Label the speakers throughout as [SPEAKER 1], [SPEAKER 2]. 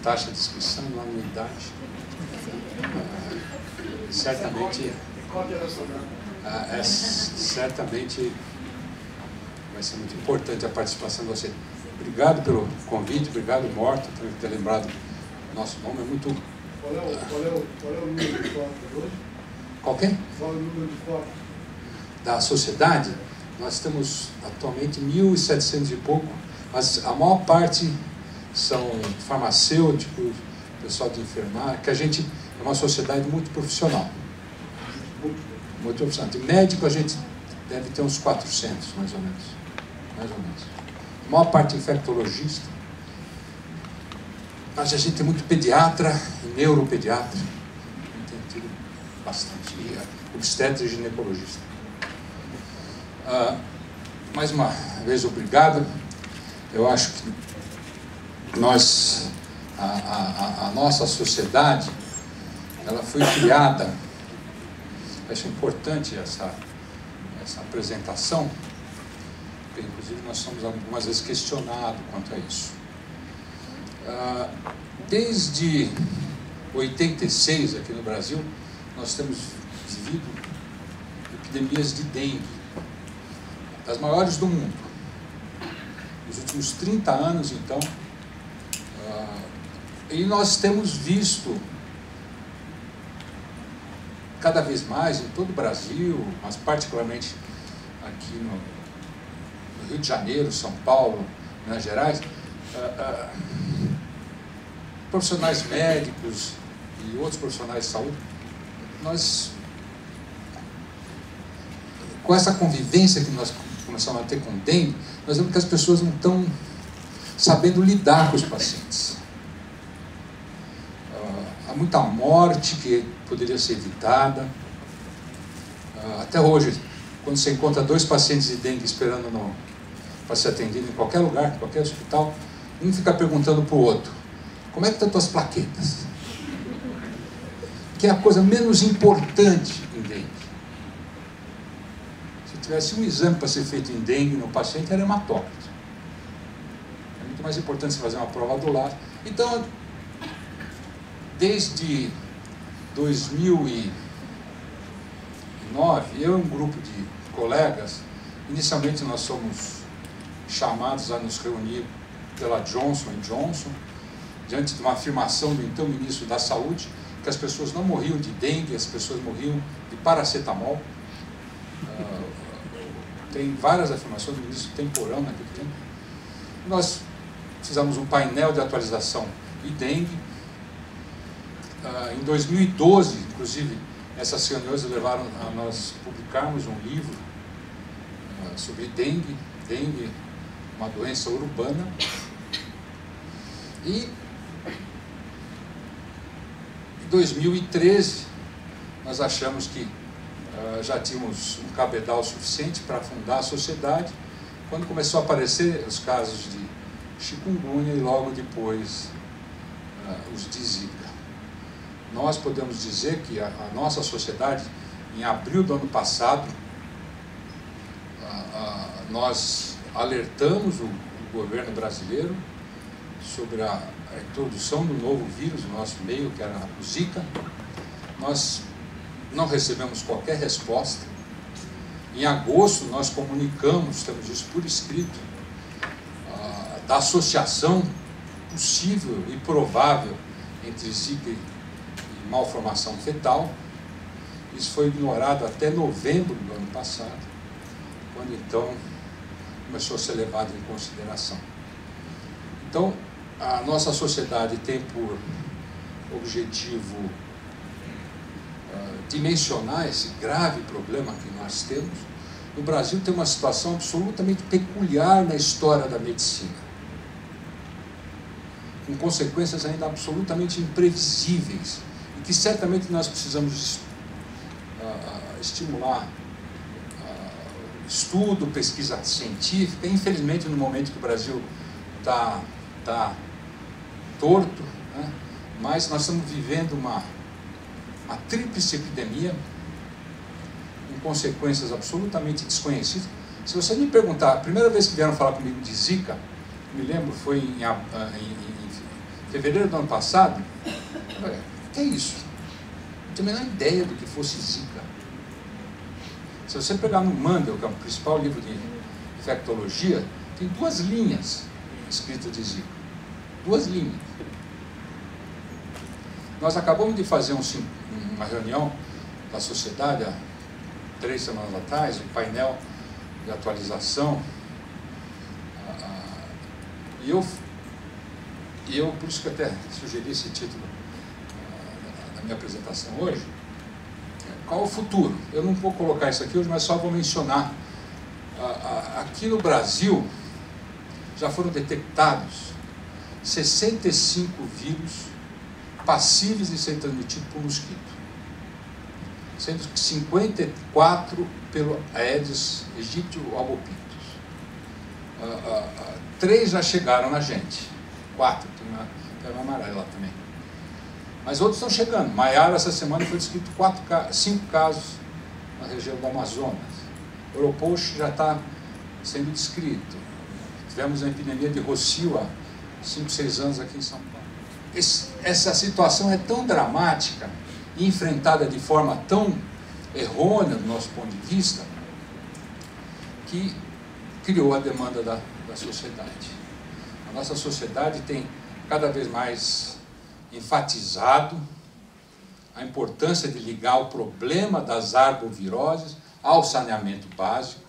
[SPEAKER 1] taxa de inscrição, não há anuidade. Certamente vai ser muito importante a participação de você. Obrigado pelo convite, obrigado, Morto, por ter lembrado o nosso nome. É muito...
[SPEAKER 2] Qual é o número de fotos hoje?
[SPEAKER 1] Qual que é?
[SPEAKER 2] Qual é o número de fotos?
[SPEAKER 1] Da sociedade, nós temos atualmente 1.700 e pouco, mas a maior parte são farmacêuticos, pessoal de enfermagem, que a gente é uma sociedade muito profissional. Muito profissional. De médico a gente deve ter uns 400, mais ou menos. Mais ou menos. A maior parte infectologista. Mas a gente tem muito pediatra e neuropediatra. Tem tido bastante. E obstetra e ginecologista. Mais uma vez, obrigado. Eu acho que nós, a nossa sociedade, ela foi criada, acho importante essa apresentação, porque inclusive nós somos algumas vezes questionados quanto a isso. Desde 86, aqui no Brasil, nós temos vivido epidemias de dengue, das maiores do mundo. Nos últimos 30 anos, então, e nós temos visto cada vez mais em todo o Brasil, mas particularmente aqui no Rio de Janeiro, São Paulo, Minas Gerais, profissionais médicos e outros profissionais de saúde, nós, com essa convivência que nós começamos a ter com dengue, nós vemos que as pessoas não estão sabendo lidar com os pacientes. Há muita morte que poderia ser evitada. Até hoje, quando você encontra 2 pacientes de dengue esperando para ser atendido em qualquer lugar, em qualquer hospital, um fica perguntando para o outro: como é que estão as tuas plaquetas? Que é a coisa menos importante em dengue. Se tivesse um exame para ser feito em dengue no paciente, era hematócrito. É muito mais importante você fazer uma prova do lar. Então, desde 2009, eu e um grupo de colegas, inicialmente nós somos chamados a nos reunir pela Johnson & Johnson, diante de uma afirmação do então ministro da Saúde, que as pessoas não morriam de dengue, as pessoas morriam de paracetamol. Tem várias afirmações do ministro Temporão naquele tempo. Nós fizemos um painel de atualização de dengue. Em 2012, inclusive, essas reuniões levaram a nós publicarmos um livro sobre dengue, uma doença urbana. E em 2013, nós achamos que já tínhamos um cabedal suficiente para fundar a sociedade, quando começou a aparecer os casos de chikungunya e logo depois os de Zika. Nós podemos dizer que a nossa sociedade, em abril do ano passado, nós alertamos o governo brasileiro sobre a introdução do novo vírus no nosso meio, que era o Zika. Nós não recebemos qualquer resposta. Em agosto, nós comunicamos, temos isso por escrito, da associação possível e provável entre Zika e malformação fetal. Isso foi ignorado até novembro do ano passado, quando então começou a ser levado em consideração. Então, a nossa sociedade tem por objetivo dimensionar esse grave problema que nós temos. No Brasil tem uma situação absolutamente peculiar na história da medicina, com consequências ainda absolutamente imprevisíveis, e que certamente nós precisamos estimular estudo, pesquisa científica. Infelizmente, no momento que o Brasil está torto, né? Mas nós estamos vivendo uma tríplice epidemia, com consequências absolutamente desconhecidas. Se você me perguntar, a primeira vez que vieram falar comigo de Zika, me lembro, foi em fevereiro do ano passado, o que é isso? Não tinha a menor ideia do que fosse Zika. Se você pegar no Mandel, que é o principal livro de infectologia, tem 2 linhas escritas de Zika. 2 linhas. Nós acabamos de fazer uma reunião da sociedade há 3 semanas atrás, um painel de atualização. E eu, por isso que até sugeri esse título da minha apresentação hoje, qual o futuro? Eu não vou colocar isso aqui hoje, mas só vou mencionar. Aqui no Brasil, já foram detectados 65 vírus passíveis de ser transmitidos por mosquito, sendo que 54 pelo Aedes aegypti albopictus. 3 já chegaram na gente, 4, tem uma amarela também. Mas outros estão chegando. Maiara, essa semana, foi descrito 5 casos na região do Amazonas. Oropox já está sendo descrito. Tivemos uma epidemia de rocio há 5, 6 anos aqui em São Paulo. Essa situação é tão dramática e enfrentada de forma tão errônea, do nosso ponto de vista, que criou a demanda da sociedade. A nossa sociedade tem cada vez mais enfatizado a importância de ligar o problema das arboviroses ao saneamento básico,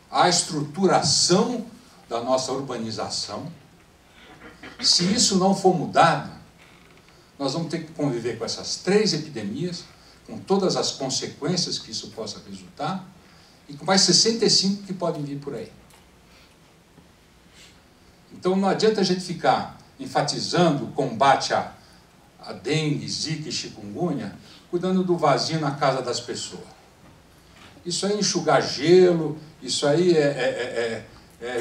[SPEAKER 1] à estruturação da nossa urbanização. Se isso não for mudado, nós vamos ter que conviver com essas 3 epidemias, com todas as consequências que isso possa resultar, e com mais 65 que podem vir por aí. Então não adianta a gente ficar enfatizando o combate a dengue, zika e chikungunya, cuidando do vazio na casa das pessoas. Isso aí é enxugar gelo, isso aí é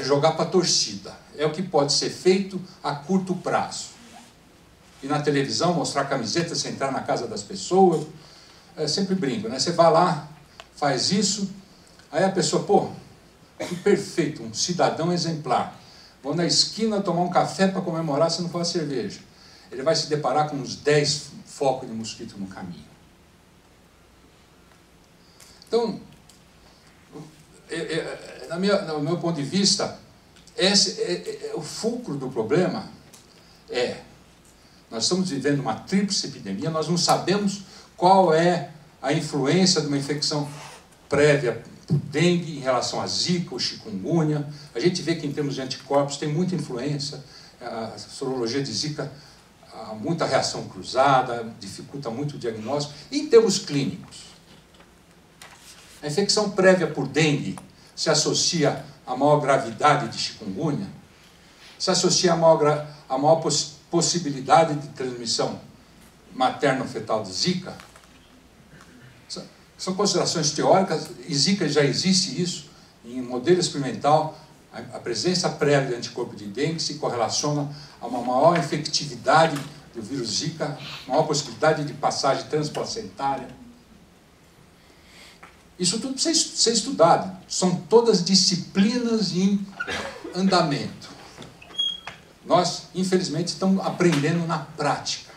[SPEAKER 1] jogar para a torcida. É o que pode ser feito a curto prazo. E na televisão, mostrar camiseta sem entrar na casa das pessoas. Sempre brinco, né? Você vai lá, faz isso, aí a pessoa, pô, que perfeito, um cidadão exemplar. Vou na esquina tomar um café para comemorar se não for a cerveja. Ele vai se deparar com uns 10 focos de mosquito no caminho. Então, no meu ponto de vista, o fulcro do problema nós estamos vivendo uma tríplice epidemia, nós não sabemos qual é a influência de uma infecção prévia por dengue em relação a zika ou chikungunya. A gente vê que em termos de anticorpos tem muita influência, a sorologia de zika, muita reação cruzada, dificulta muito o diagnóstico. E em termos clínicos, a infecção prévia por dengue se associa à maior gravidade de chikungunya, se associa à maior possibilidade de transmissão materno-fetal de zika. São considerações teóricas, e zika já existe isso, em modelo experimental, a presença prévia de anticorpo de dengue se correlaciona a uma maior efetividade do vírus zika, maior possibilidade de passagem transplacentária. Isso tudo precisa ser estudado. São todas disciplinas em andamento. Nós, infelizmente, estamos aprendendo na prática.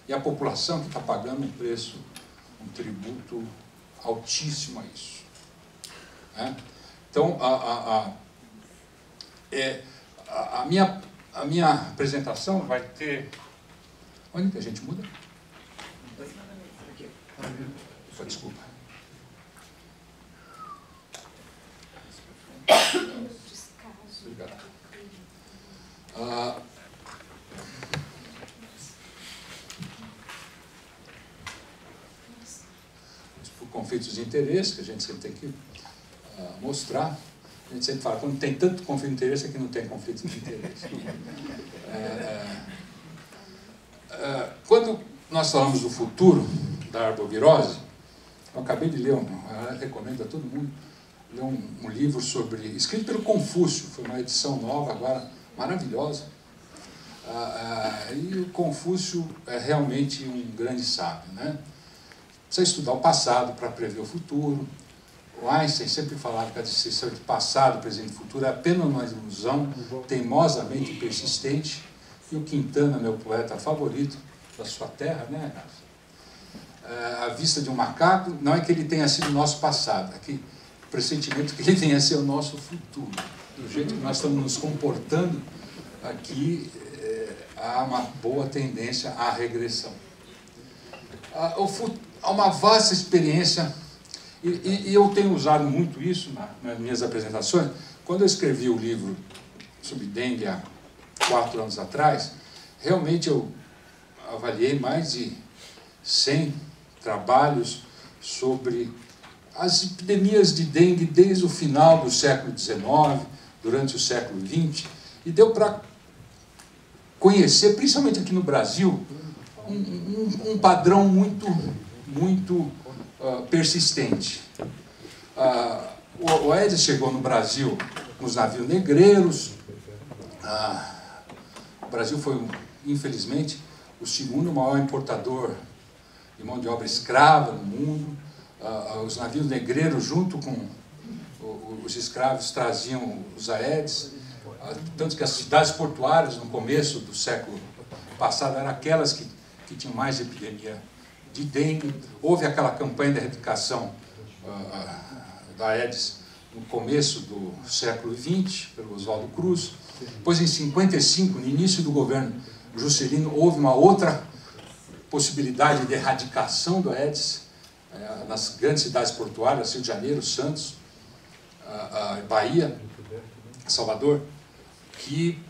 [SPEAKER 1] E a população que está pagando um preço, um tributo altíssimo a isso. Então, a minha apresentação vai ter... Onde que a gente muda? Desculpa. Obrigado. Por conflitos de interesse, que a gente sempre tem que mostrar. A gente sempre fala, quando tem tanto conflito de interesse, é que não tem conflito de interesse. Quando nós falamos do futuro da arbovirose, eu acabei de ler, eu recomendo a todo mundo, ler um livro escrito pelo Confúcio, foi uma edição nova agora, maravilhosa. E o Confúcio é realmente um grande sábio, né? Precisa estudar o passado para prever o futuro. O Einstein sempre falava que a distinção de passado, presente e futuro é apenas uma ilusão teimosamente persistente E o Quintana, meu poeta favorito, da sua terra, né, a vista de um macaco, não é que ele tenha sido o nosso passado, é que o pressentimento que ele venha a ser o nosso futuro. Do jeito que nós estamos nos comportando aqui, há uma boa tendência à regressão. Há uma vasta experiência, e eu tenho usado muito isso nas minhas apresentações. Quando eu escrevi o livro sobre dengue há 4 anos atrás, realmente eu avaliei mais de 100 trabalhos sobre as epidemias de dengue desde o final do século XIX, durante o século XX, e deu para conhecer, principalmente aqui no Brasil, um padrão muito persistente. O Aedes chegou no Brasil nos navios negreiros. O Brasil foi, infelizmente, o segundo maior importador de mão de obra escrava no mundo. Os navios negreiros, junto com os escravos, traziam os Aedes. Tanto que as cidades portuárias, no começo do século passado, eram aquelas que tinham mais epidemia de dengue. Houve aquela campanha de erradicação da Aedes no começo do século XX, pelo Oswaldo Cruz. Depois, em 55, no início do governo Juscelino, houve uma outra possibilidade de erradicação do Aedes nas grandes cidades portuárias, Rio de Janeiro, Santos, Bahia, Salvador, que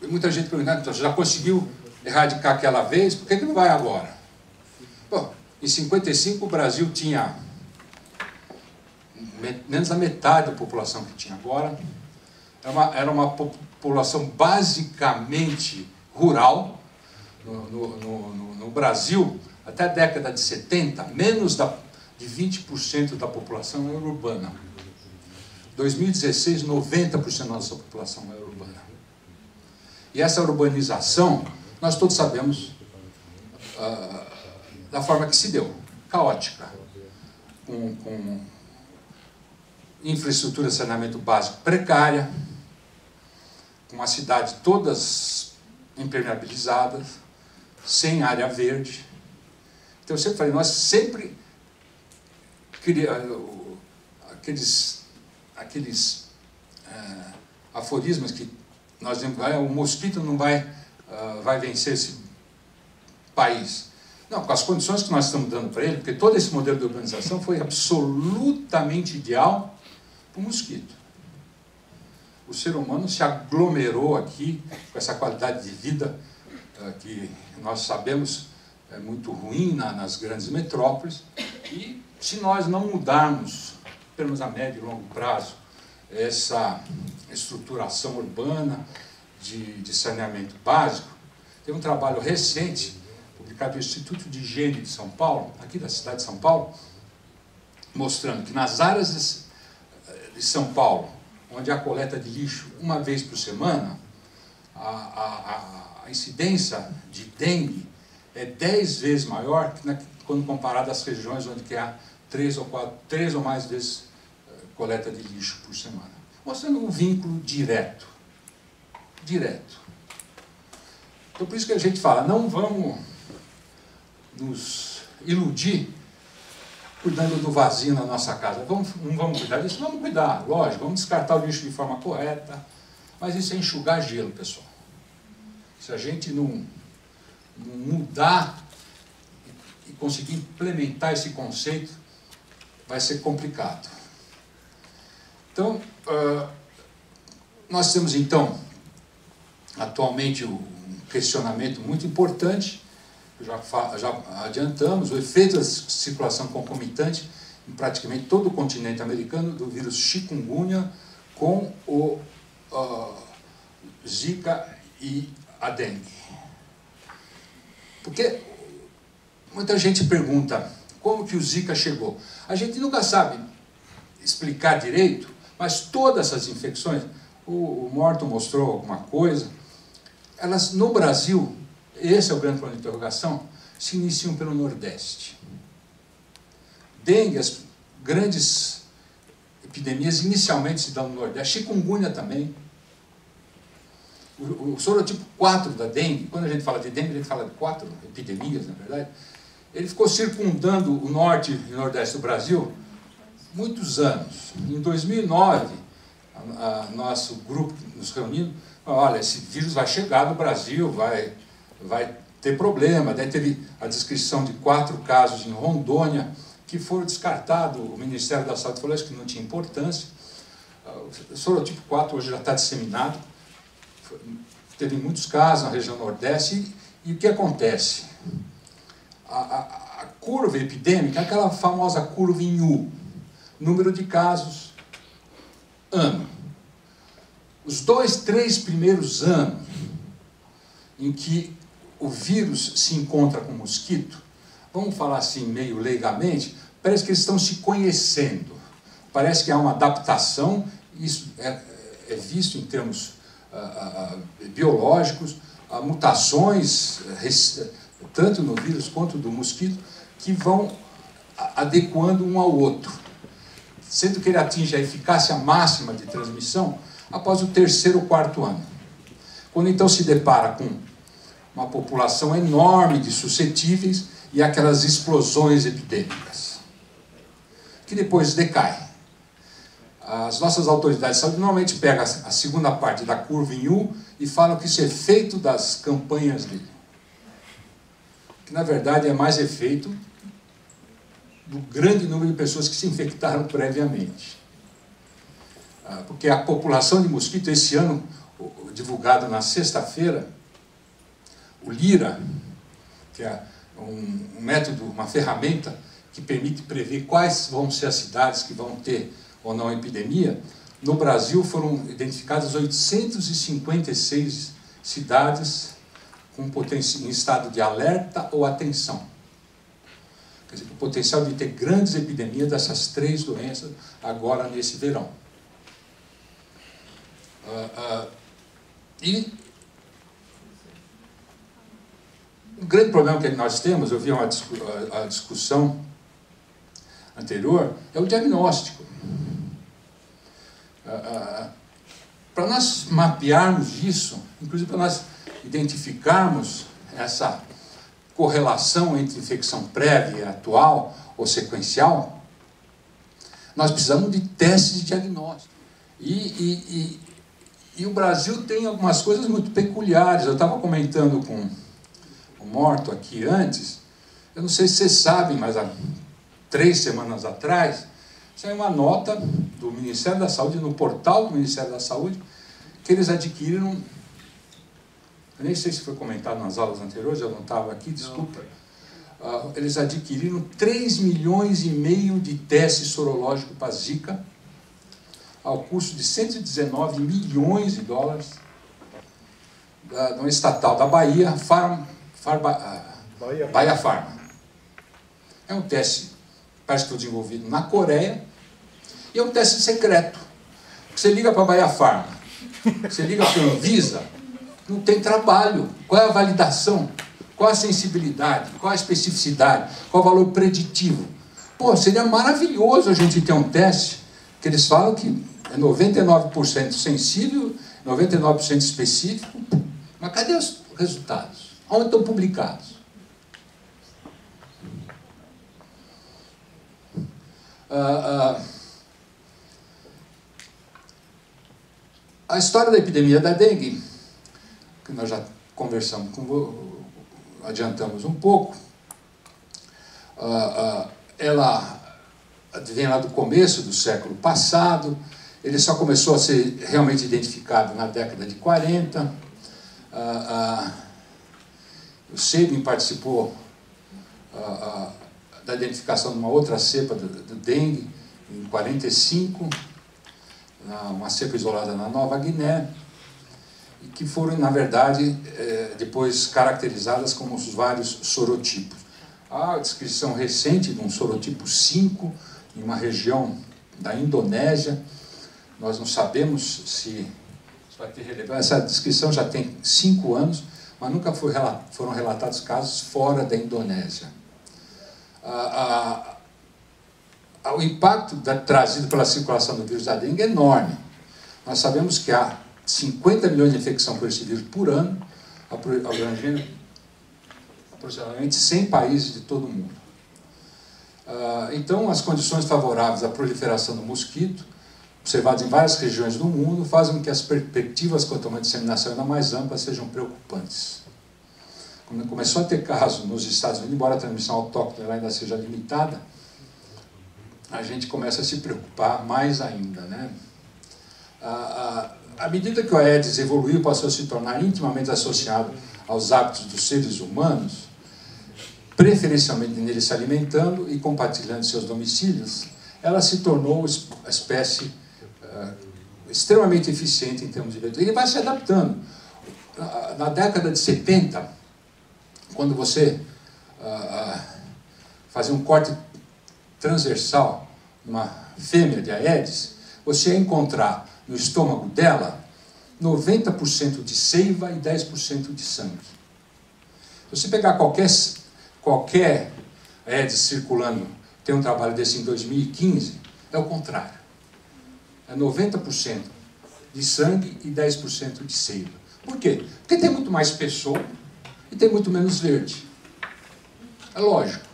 [SPEAKER 1] muita gente perguntando, então, já conseguiu erradicar aquela vez, por que não vai agora? Bom, em 55 o Brasil tinha menos da metade da população que tinha agora. Era uma população basicamente rural. No Brasil, até a década de 70, menos de 20% da população era urbana. Em 2016, 90% da nossa população era urbana. E essa urbanização, nós todos sabemos da forma que se deu, caótica, com infraestrutura de saneamento básico precária, com as cidades todas impermeabilizadas, sem área verde. Então eu sempre falei, nós sempre aqueles aforismos que nós dizemos, o mosquito não vai vencer esse país. Não, com as condições que nós estamos dando para ele, porque todo esse modelo de urbanização foi absolutamente ideal para o mosquito. O ser humano se aglomerou aqui com essa qualidade de vida que nós sabemos é muito ruim nas grandes metrópoles, e se nós não mudarmos, pelo menos a médio e longo prazo, essa estruturação urbana de saneamento básico, tem um trabalho recente, publicado no Instituto de Higiene de São Paulo, aqui da cidade de São Paulo, mostrando que nas áreas de São Paulo, onde há coleta de lixo uma vez por semana, a incidência de dengue é 10 vezes maior quando comparado às regiões onde há 3 ou mais vezes coleta de lixo por semana. Mostrando um vínculo direto. Então, por isso que a gente fala, não vamos nos iludir cuidando do vazio na nossa casa. Não vamos cuidar disso? Vamos cuidar, lógico, vamos descartar o lixo de forma correta, mas isso é enxugar gelo, pessoal. Se a gente não mudar e conseguir implementar esse conceito, vai ser complicado. Então, nós temos, então, atualmente um questionamento muito importante, já adiantamos, o efeito da circulação concomitante em praticamente todo o continente americano do vírus chikungunya com o Zika e a dengue. Porque muita gente pergunta como que o Zika chegou. A gente nunca sabe explicar direito, mas todas essas infecções, o Morton mostrou alguma coisa, elas no Brasil, esse é o grande ponto de interrogação, se iniciam pelo Nordeste. Dengue, as grandes epidemias inicialmente se dão no Nordeste, chikungunya também. O sorotipo 4 da dengue, quando a gente fala de dengue, a gente fala de 4 epidemias, na verdade, ele ficou circundando o norte e nordeste do Brasil muitos anos. Em 2009, nosso grupo nos reunindo, olha, esse vírus vai chegar no Brasil, vai ter problema. Daí teve a descrição de 4 casos em Rondônia, que foram descartados. O Ministério da Saúde falou que não tinha importância. O sorotipo 4 hoje já está disseminado. Teve muitos casos na região Nordeste. E o que acontece? A curva epidêmica é aquela famosa curva em U. Número de casos, ano. Os 2, 3 primeiros anos em que o vírus se encontra com o mosquito, vamos falar assim meio leigamente, parece que eles estão se conhecendo. Parece que há uma adaptação, isso é visto em termos biológicos, mutações, tanto no vírus quanto do mosquito, que vão adequando um ao outro, sendo que ele atinge a eficácia máxima de transmissão após o 3º ou 4º ano. Quando então se depara com uma população enorme de suscetíveis e aquelas explosões epidêmicas, que depois decaem. As nossas autoridades de saúde normalmente pegam a segunda parte da curva em U e falam que isso é efeito das campanhas dele. Que na verdade é mais efeito do grande número de pessoas que se infectaram previamente. Porque a população de mosquito, esse ano, divulgado na sexta-feira, o LIRA, que é um método, uma ferramenta que permite prever quais vão ser as cidades que vão ter ou não epidemia, no Brasil foram identificadas 856 cidades em estado de alerta ou atenção. Quer dizer, o potencial de ter grandes epidemias dessas 3 doenças agora nesse verão. E o grande problema que nós temos, eu vi a discussão anterior, é o diagnóstico. Para nós mapearmos isso, inclusive para nós identificarmos essa correlação entre infecção prévia e atual ou sequencial, nós precisamos de testes de diagnóstico. E o Brasil tem algumas coisas muito peculiares. Eu estava comentando com o Morto aqui antes, eu não sei se vocês sabem, mas há 3 semanas atrás, saiu uma nota do Ministério da Saúde, no portal do Ministério da Saúde, que eles adquiriram, eu nem sei se foi comentado nas aulas anteriores, eu não estava aqui, desculpa, eles adquiriram 3,5 milhões de testes sorológicos para Zika, ao custo de 119 milhões de dólares, de uma estatal da Bahia, Bahia Pharma. É um teste, parece que foi desenvolvido na Coreia, e é um teste secreto. Você liga para a Bahia Pharma, você liga para a Anvisa, não tem trabalho. Qual é a validação? Qual a sensibilidade? Qual a especificidade? Qual o valor preditivo? Pô, seria maravilhoso a gente ter um teste que eles falam que é 99% sensível, 99% específico, mas cadê os resultados? Onde estão publicados? A história da epidemia da dengue, que nós já conversamos, adiantamos um pouco, ela vem lá do começo do século passado, ele só começou a ser realmente identificado na década de 40. O Sabin participou da identificação de uma outra cepa do dengue em 45, uma cepa isolada na Nova Guiné, e que foram, na verdade, depois caracterizadas como os vários sorotipos. Há a descrição recente de um sorotipo 5 em uma região da Indonésia. Nós não sabemos se isso vai ter relevância. Essa descrição já tem 5 anos, mas nunca foram relatados casos fora da Indonésia. O impacto trazido pela circulação do vírus da dengue é enorme. Nós sabemos que há 50 milhões de infecção por esse vírus por ano, abrangendo aproximadamente 100 países de todo o mundo. Então, as condições favoráveis à proliferação do mosquito, observadas em várias regiões do mundo, fazem com que as perspectivas quanto a uma disseminação ainda mais ampla sejam preocupantes. Quando começou a ter casos nos Estados Unidos, embora a transmissão autóctone ainda seja limitada, a gente começa a se preocupar mais ainda, né? À medida que o Aedes evoluiu, passou a se tornar intimamente associado aos hábitos dos seres humanos, preferencialmente neles se alimentando e compartilhando seus domicílios, ela se tornou uma espécie extremamente eficiente em termos de vetor. Ele vai se adaptando. Na década de 70, quando você fazia um corte transversal numa fêmea de Aedes, você ia encontrar no estômago dela 90% de seiva e 10% de sangue. Se você pegar qualquer Aedes circulando, tem um trabalho desse em 2015, é o contrário. É 90% de sangue e 10% de seiva. Por quê? Porque tem muito mais pessoa e tem muito menos verde. É lógico.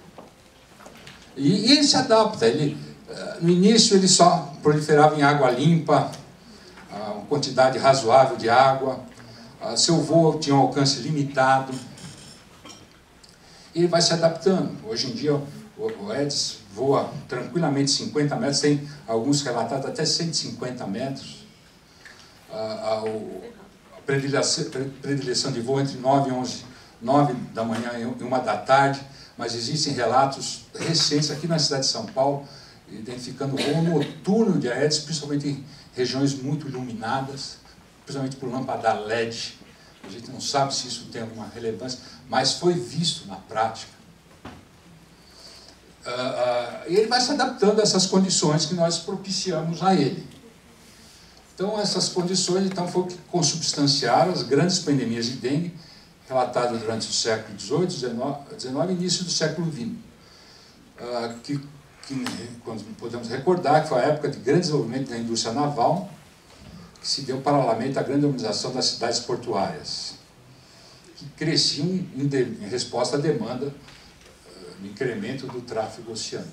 [SPEAKER 1] E ele se adapta. No início ele só proliferava em água limpa, uma quantidade razoável de água, seu voo tinha um alcance limitado. E ele vai se adaptando. Hoje em dia o Aedes voa tranquilamente 50 metros, tem alguns relatados até 150 metros. A predileção de voo entre 9 da manhã e 1 da tarde, mas existem relatos recentes aqui na cidade de São Paulo, identificando voo noturno de Aedes, principalmente em regiões muito iluminadas, principalmente por lâmpada LED. A gente não sabe se isso tem alguma relevância, mas foi visto na prática. E ele vai se adaptando a essas condições que nós propiciamos a ele. Então, essas condições foram que consubstanciaram as grandes pandemias de dengue relatadas durante o século XVIII, XIX e início do século XX. Quando podemos recordar que foi a época de grande desenvolvimento da indústria naval, que se deu paralelamente à grande urbanização das cidades portuárias, que cresciam em resposta à demanda do incremento do tráfego oceânico.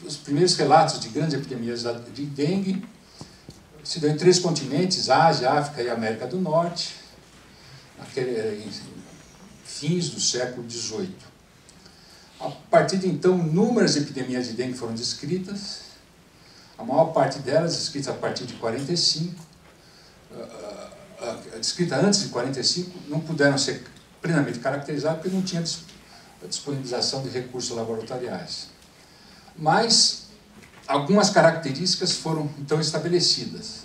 [SPEAKER 1] Os primeiros relatos de grandes epidemias de dengue se dão em 3 continentes, Ásia, África e América do Norte, em fins do século XVIII. A partir de então, inúmeras epidemias de dengue foram descritas, a maior parte delas descritas a partir de 45, descrita antes de 45, não puderam ser plenamente caracterizadas porque não tinha disponibilização de recursos laboratoriais. Mas algumas características foram então estabelecidas.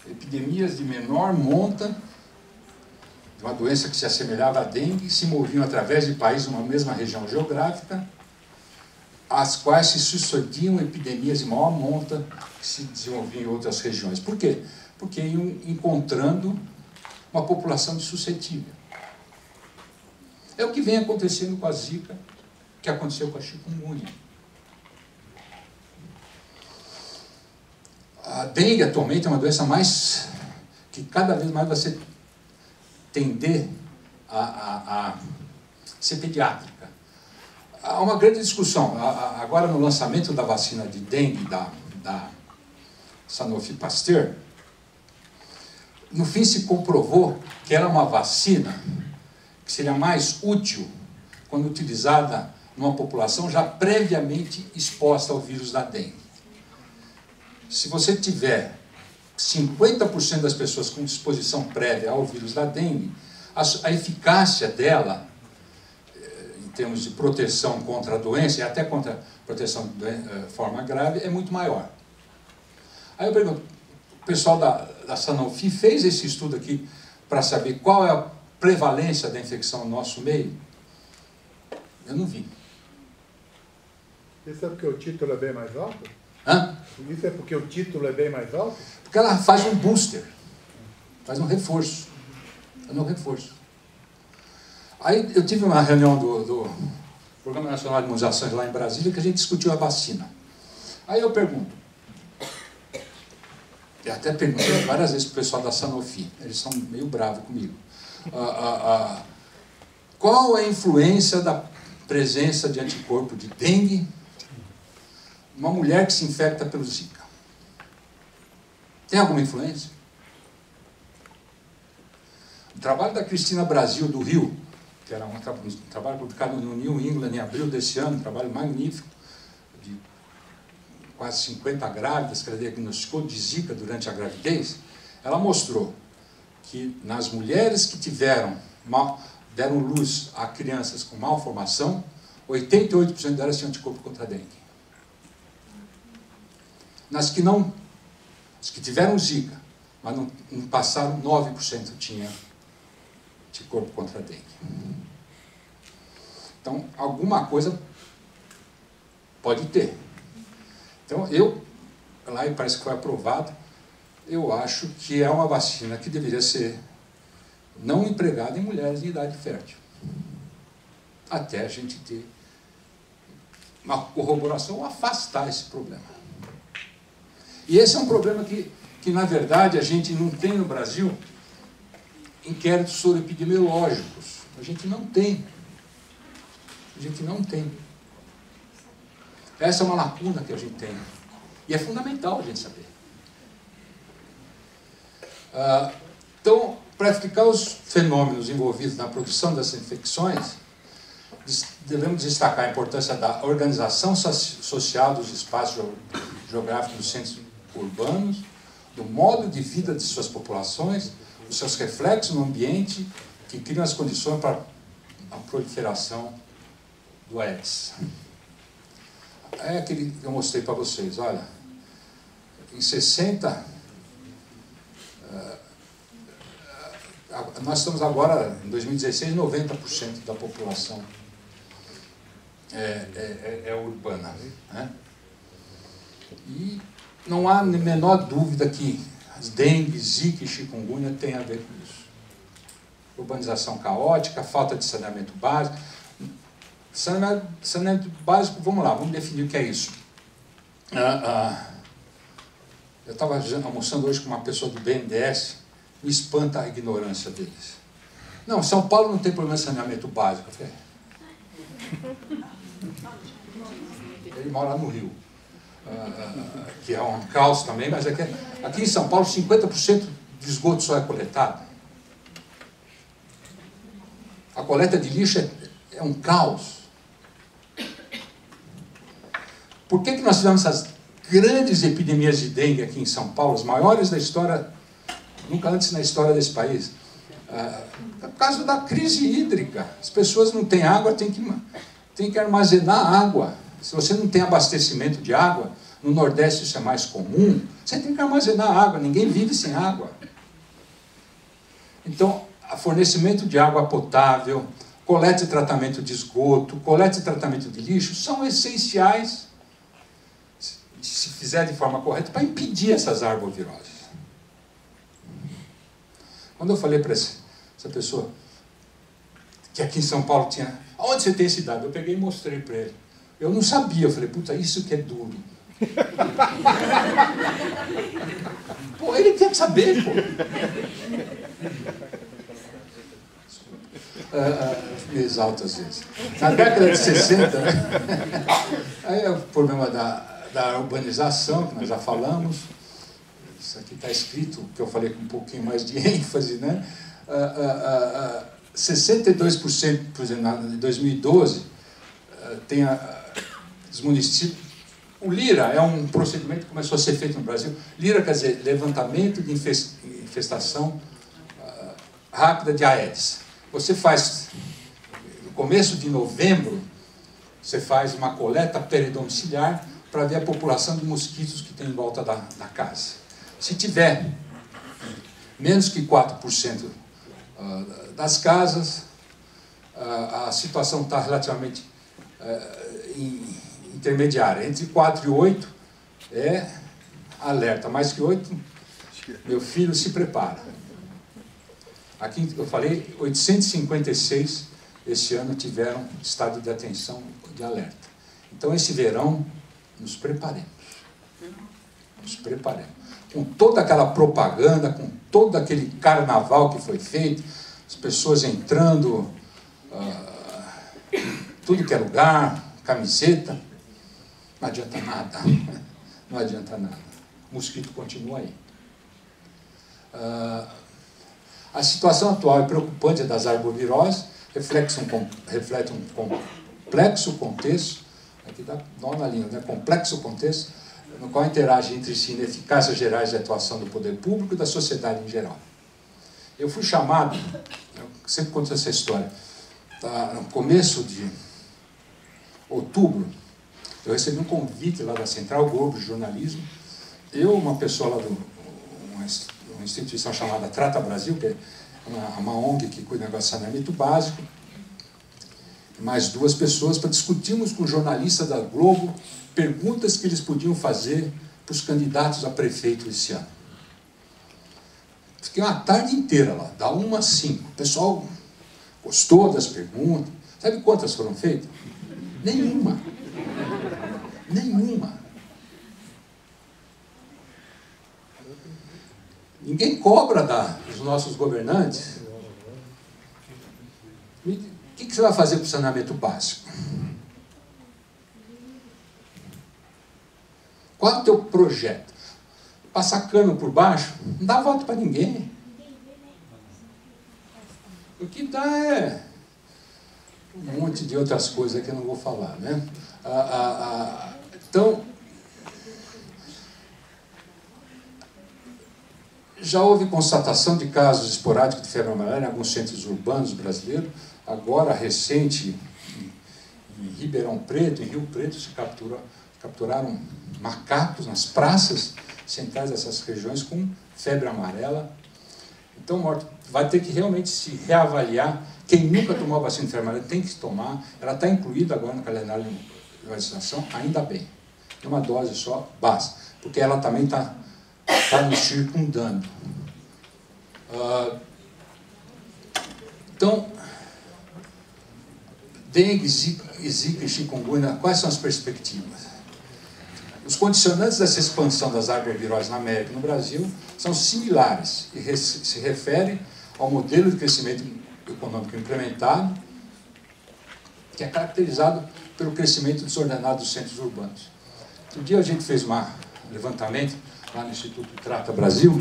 [SPEAKER 1] Epidemias de menor monta, de uma doença que se assemelhava à dengue, se moviam através de países numa mesma região geográfica, as quais se sucediam epidemias de maior monta que se desenvolviam em outras regiões. Por quê? Porque iam encontrando uma população suscetível. É o que vem acontecendo com a Zika, que aconteceu com a chikungunya. A dengue atualmente é uma doença que cada vez mais vai tender a ser pediátrica. Há uma grande discussão. Agora, no lançamento da vacina de dengue da Sanofi Pasteur, no fim se comprovou que era uma vacina que seria mais útil quando utilizada numa população já previamente exposta ao vírus da dengue. Se você tiver 50% das pessoas com exposição prévia ao vírus da dengue, a eficácia dela, em termos de proteção contra a doença e até contra a proteção de forma grave, é muito maior. Aí eu pergunto, o pessoal da Sanofi fez esse estudo aqui para saber qual é a prevalência da infecção no nosso meio? Eu não vi.
[SPEAKER 2] Isso é porque o título é bem mais alto?
[SPEAKER 1] Hã?
[SPEAKER 2] Isso é porque o título é bem mais alto?
[SPEAKER 1] Porque ela faz um booster, faz um reforço. Aí eu tive uma reunião do Programa Nacional de Imunizações lá em Brasília que a gente discutiu a vacina. Aí eu pergunto, eu até perguntei várias vezes para o pessoal da Sanofi, eles são meio bravos comigo. Qual é a influência da presença de anticorpo de dengue numa mulher que se infecta pelo Zika? Tem alguma influência? O trabalho da Cristina Brasil, do Rio, que era um trabalho publicado no New England em abril desse ano, um trabalho magnífico, de quase 50 grávidas, que ela diagnosticou de Zika durante a gravidez, ela mostrou que nas mulheres que deram luz a crianças com malformação, 88% delas tinham anticorpo contra a dengue. As que tiveram Zika, mas não passaram, 9% tinha anticorpo contra a dengue. Então, alguma coisa pode ter. Então, lá e parece que foi aprovado, eu acho que é uma vacina que deveria ser não empregada em mulheres em idade fértil. Até a gente ter uma corroboração ou afastar esse problema. E esse é um problema que na verdade, a gente não tem no Brasil inquéritos soroepidemiológicos. A gente não tem. A gente não tem. Essa é uma lacuna que a gente tem. E é fundamental a gente saber. Então, para explicar os fenômenos envolvidos na produção dessas infecções, devemos destacar a importância da organização social dos espaços geográficos dos centros urbanos, do modo de vida de suas populações, os seus reflexos no ambiente que criam as condições para a proliferação do Aedes. É aquele que eu mostrei para vocês, olha, em 60, nós estamos agora, em 2016, 90% da população é urbana, né? E não há a menor dúvida que as dengue, zika e chikungunya têm a ver com isso. Urbanização caótica, falta de saneamento básico. Saneamento básico, vamos lá, vamos definir o que é isso. Eu estava almoçando hoje com uma pessoa do BNDES, me espanta a ignorância deles. Não, São Paulo não tem problema de saneamento básico. Eu falei, ele mora no Rio. Que é um caos também, mas aqui em São Paulo 50% de esgoto só é coletado. A coleta de lixo é um caos. Por que nós tivemos essas grandes epidemias de dengue aqui em São Paulo, as maiores da história, nunca antes na história desse país? É por causa da crise hídrica. As pessoas não têm água, têm que armazenar água. Se você não tem abastecimento de água, no Nordeste isso é mais comum, você tem que armazenar água, ninguém vive sem água. Então, fornecimento de água potável, coleta e tratamento de esgoto, coleta e tratamento de lixo, são essenciais, se fizer de forma correta, para impedir essas arboviroses. Quando eu falei para essa pessoa que aqui em São Paulo tinha... Onde você tem cidade? Eu peguei e mostrei para ele. Eu não sabia, eu falei, puta, isso que é duro. Pô, ele tinha que saber, pô. Me exalto às vezes. Na década de 60, né? Aí é o problema da urbanização, que nós já falamos. Isso aqui está escrito, que eu falei com um pouquinho mais de ênfase, né? 62%, por exemplo, em 2012, tem os municípios. O LIRA é um procedimento que começou a ser feito no Brasil. LIRA quer dizer levantamento de infestação rápida de Aedes. Você faz, no começo de novembro, você faz uma coleta peridomiciliar para ver a população de mosquitos que tem em volta da casa. Se tiver menos que 4% das casas, a situação está relativamente intermediária. Entre 4 e 8 é alerta. Mais que 8, meu filho se prepara. Aqui eu falei, 856 esse ano tiveram estado de atenção de alerta. Então esse verão nos preparemos. Nos preparemos. Com toda aquela propaganda, com todo aquele carnaval que foi feito, as pessoas entrando, tudo que é lugar, camiseta, não adianta nada. Não adianta nada. O mosquito continua aí. A situação atual e preocupante das arboviroses reflete um complexo contexto, aqui dá nó na língua, né? Complexo contexto, no qual interage entre si ineficácias gerais de atuação do poder público e da sociedade em geral. Eu fui chamado, eu sempre conto essa história, no começo de outubro, eu recebi um convite lá da Central Globo de Jornalismo, uma pessoa lá uma instituição chamada Trata Brasil, que é uma ONG que cuida do saneamento básico, mais 2 pessoas, para discutirmos com jornalistas da Globo perguntas que eles podiam fazer para os candidatos a prefeito esse ano. Fiquei uma tarde inteira lá, da 1 às 5. O pessoal gostou das perguntas. Sabe quantas foram feitas? Nenhuma. Nenhuma. Ninguém cobra dos nossos governantes. O que você vai fazer para o saneamento básico? Qual é o teu projeto? Passar cano por baixo? Não dá voto para ninguém. O que dá é um monte de outras coisas que eu não vou falar, né? Então, já houve constatação de casos esporádicos de febre amarela em alguns centros urbanos brasileiros. Agora, recente, em Ribeirão Preto, em Rio Preto, se capturaram macacos nas praças centrais dessas regiões com febre amarela. Então, vai ter que realmente se reavaliar. Quem nunca tomou a vacina de febre amarela tem que tomar. Ela está incluída agora no calendário de vacinação, ainda bem. Uma dose só basta, porque ela também está nos circundando. Então, dengue, zika e chikungunya, quais são as perspectivas? Os condicionantes dessa expansão das arboviroses na América e no Brasil são similares e se referem ao modelo de crescimento econômico implementado, que é caracterizado pelo crescimento desordenado dos centros urbanos. Um dia a gente fez um levantamento lá no Instituto Trata Brasil.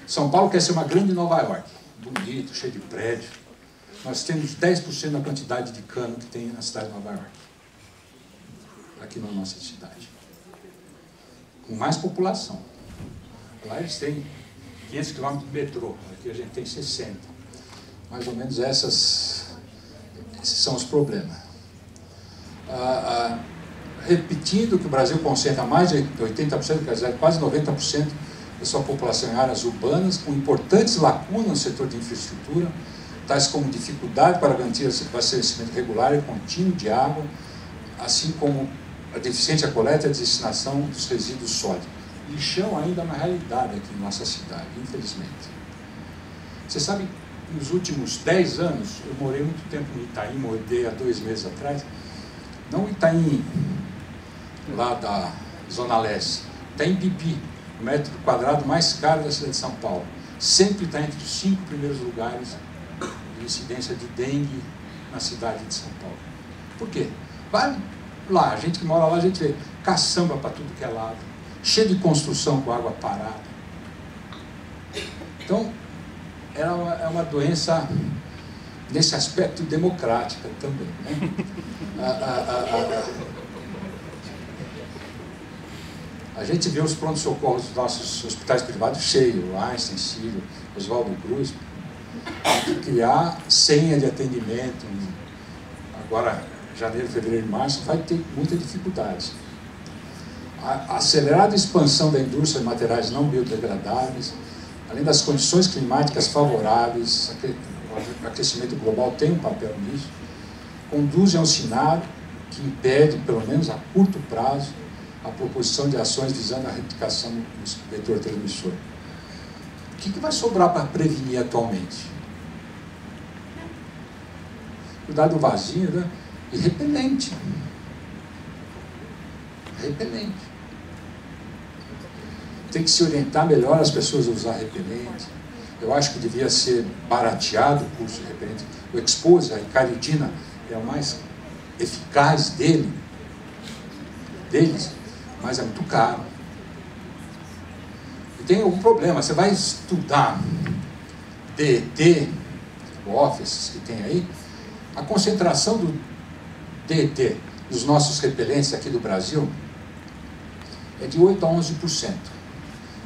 [SPEAKER 1] São Paulo quer ser uma grande Nova York, bonito, cheio de prédio. Nós temos 10% da quantidade de cano que tem na cidade de Nova York, aqui na nossa cidade. Com mais população. Lá eles têm 500 quilômetros de metrô, aqui a gente tem 60. Mais ou menos esses são os problemas. Repetindo que o Brasil concentra mais de 80%, quer dizer, quase 90% da sua população em áreas urbanas, com importantes lacunas no setor de infraestrutura, tais como dificuldade para garantir o abastecimento regular e contínuo de água, assim como a deficiente coleta e a destinação dos resíduos sólidos. Lixão ainda é uma realidade aqui em nossa cidade, infelizmente. Você sabe, nos últimos 10 anos, eu morei muito tempo no Itaim, mudei há 2 meses atrás, não Itaim, lá da Zona Leste, Itaim Bibi, o metro quadrado mais caro da cidade de São Paulo. Sempre está entre os 5 primeiros lugares de incidência de dengue na cidade de São Paulo. Por quê? Vai lá, a gente que mora lá, a gente vê caçamba para tudo que é lado, cheio de construção com água parada. Então, é uma doença, nesse aspecto, democrática também, né? A gente vê os pronto-socorros dos nossos hospitais privados cheios, Einstein, Sírio, Oswaldo Cruz, tem que criar senha de atendimento. Agora, janeiro, fevereiro e março, vai ter muita dificuldade. A acelerada expansão da indústria de materiais não biodegradáveis, além das condições climáticas favoráveis, o aquecimento global tem um papel nisso, conduzem a um cenário que impede, pelo menos a curto prazo, a proposição de ações visando a replicação do vetor transmissor. O que vai sobrar para prevenir atualmente? Cuidar do vazio, né? E repelente. repelente. Tem que se orientar melhor as pessoas a usar repelente. Eu acho que devia ser barateado o curso de repelente. O Expose, a icaridina, é o mais eficaz deles, mas é muito caro. E tem algum problema, você vai estudar DET, o Office que tem aí, a concentração do DET dos nossos repelentes aqui do Brasil é de 8 a 11%.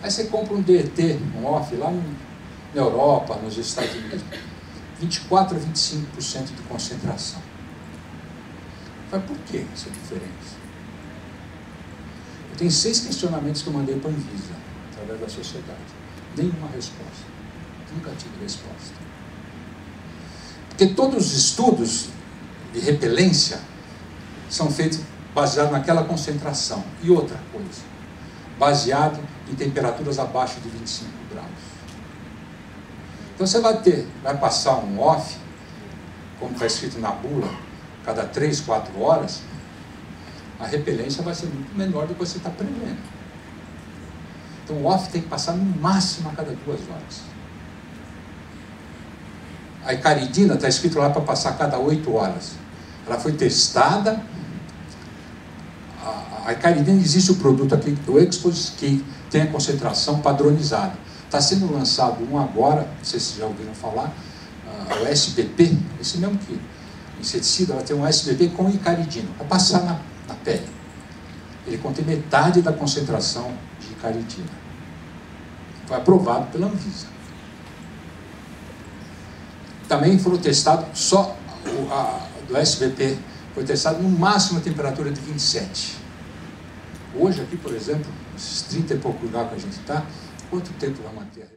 [SPEAKER 1] Aí você compra um DET, um OFF, lá na Europa, nos Estados Unidos, 24 a 25% de concentração. Mas por que isso é diferente? Eu tenho 6 questionamentos que eu mandei para a Anvisa, através da sociedade. Nenhuma resposta. Nunca tive resposta. Porque todos os estudos de repelência são feitos baseados naquela concentração. E outra coisa, baseado em temperaturas abaixo de 25 graus. Então você vai passar um OFF, como está escrito na bula, cada 3, 4 horas, a repelência vai ser muito menor do que você está prevendo. Então o OFF tem que passar no máximo a cada 2 horas. A icaridina está escrito lá para passar a cada 8 horas. Ela foi testada. A icaridina, existe o produto aqui, o Expose, que tem a concentração padronizada. Está sendo lançado um agora, não sei se já ouviram falar, o SBP, esse mesmo que inseticida, ela tem um SBP com icaridina, para passar na pele. Ele contém metade da concentração de icaridina. Foi aprovado pela Anvisa. Também foram testados, só do SBP, foi testado no máximo a temperatura de 27. Hoje aqui, por exemplo, esses 30 e poucos graus que a gente está, quanto tempo vai manter a